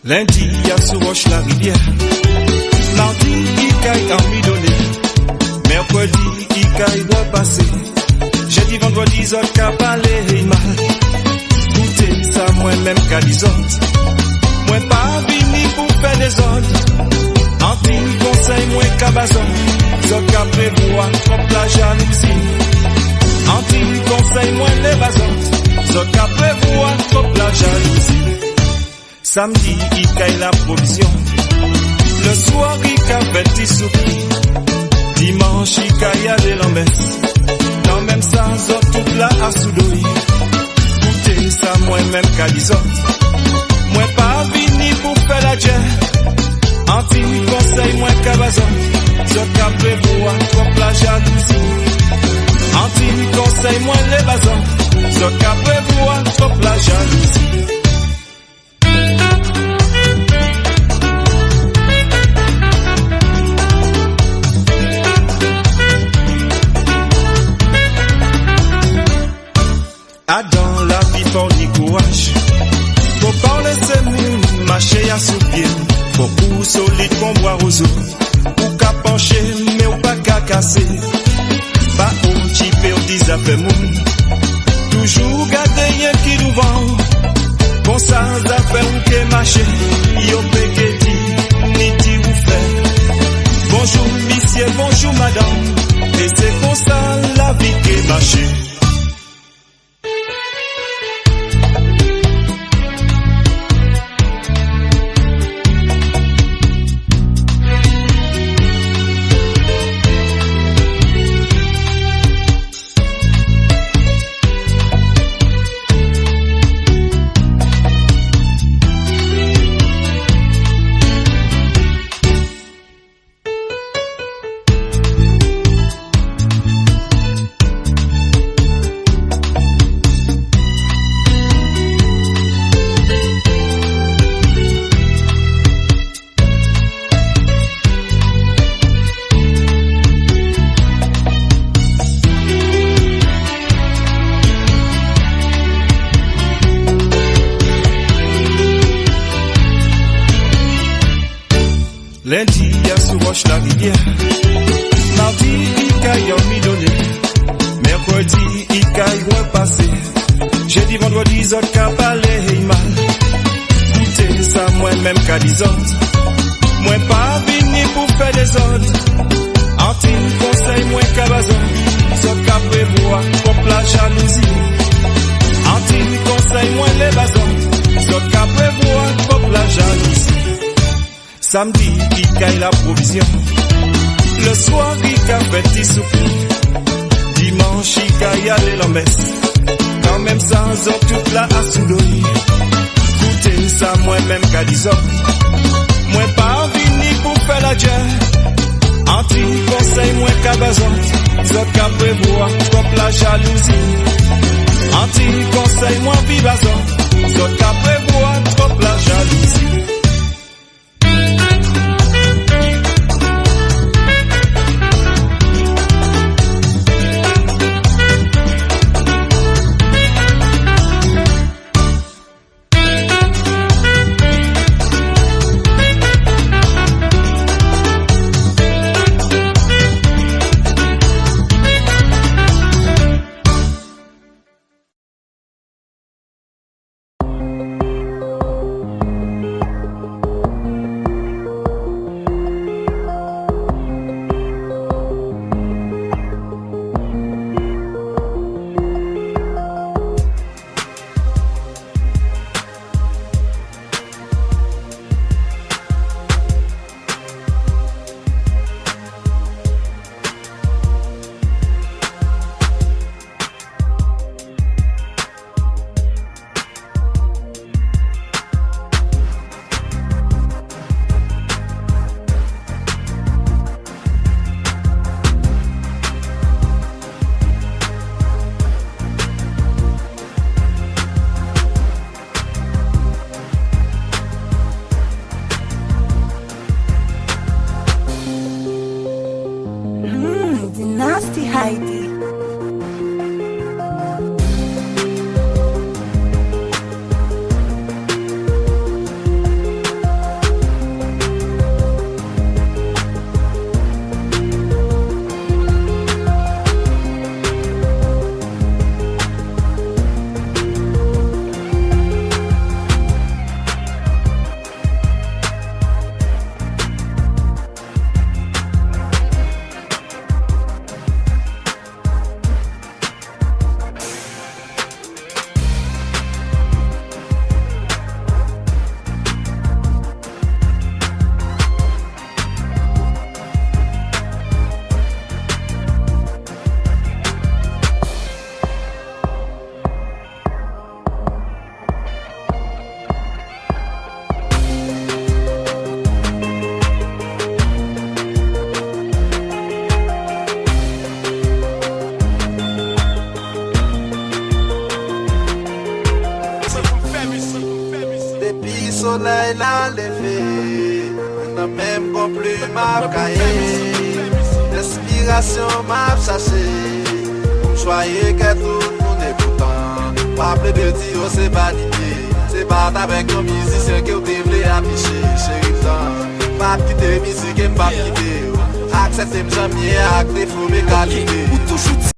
Lundi, y'a sous roche la rivière. Mardi, il caille en midonné. Mercredi, il caille repasser. Jeudi, vendredi, zot ka parler mal. Goûter ça, moi-même qu'à des autres. Moi pas vini pour faire des autres. Anti-conseil, moi qu'à bazon. Zot ka prévoit, trop la jalousie. Anti-conseil, moi les bazons. Zot ka prévoit, trop la jalousie. Samedi, il caille la provision. Le soir, il caille petit soupi. Dimanche, il caille aller l'embesse. Dans même ça, zot toute la assoudoui. Goûter ça, moi-même qu'à des autres. Moi pas vini pour faire la guerre. Anti-conseil, moi qu'à bazon. Zot ka prévoit, trop la jalousie. Anti-conseil, moi les bazons. Zot ka prévoit, trop la jalousie. Adam la vie pour ni courage. Faut pas laisser moun marcher à sous pied. Faut pour solide qu'on boit aux eaux. Ou qu'à pencher mais ou pas qu'à casser. Pas au chipé ou dis après moun. Toujours garder rien qui nous vend. Bon ça d'affaire ou que marcher. Yo péké dit ni dit ou fait. Bonjour monsieur, bonjour madame. Et c'est comme ça la vie qui marche. Lundi, y'a sous roche la rivière. Mardi, il caille en midonné. Mercredi, il caille repasser. Jeudi, vendredi, zot ka parler mal. Goûter ça, moi-même qu'à des autres. Moi pas vini pour faire des autres. Anti-conseil, moi qu'à bazon. Zot ka prévoit, trop la jalousie. Anti-conseil, moi les bazons. Zot ka prévoit, trop la jalousie. Samedi, il caille la provision. Le soir, il caille petit soupi. Dimanche, il caille aller l'embesse. Quand même sans zot toute la assoudoui. Goûter ça, moi-même qu'à des autres. Moi pas vini pour faire la guerre. Anti-conseil, moi qu'à bazon. Zot ka prévoit, trop la jalousie. Anti-conseil, moi vi bazon. Zot ka prévoit, trop la jalousie. Heidi. soleil l'a levé, n'a même pas plus m'a caillé. L'inspiration m'a cherché, soyez que tout le monde est content. Pas plus de dire c'est pas l'idée, c'est pas avec nos musiciens que vous devez afficher, chérie. Pas quitter musique et pas quitter, accepter mes amis et acter pour mes qualités.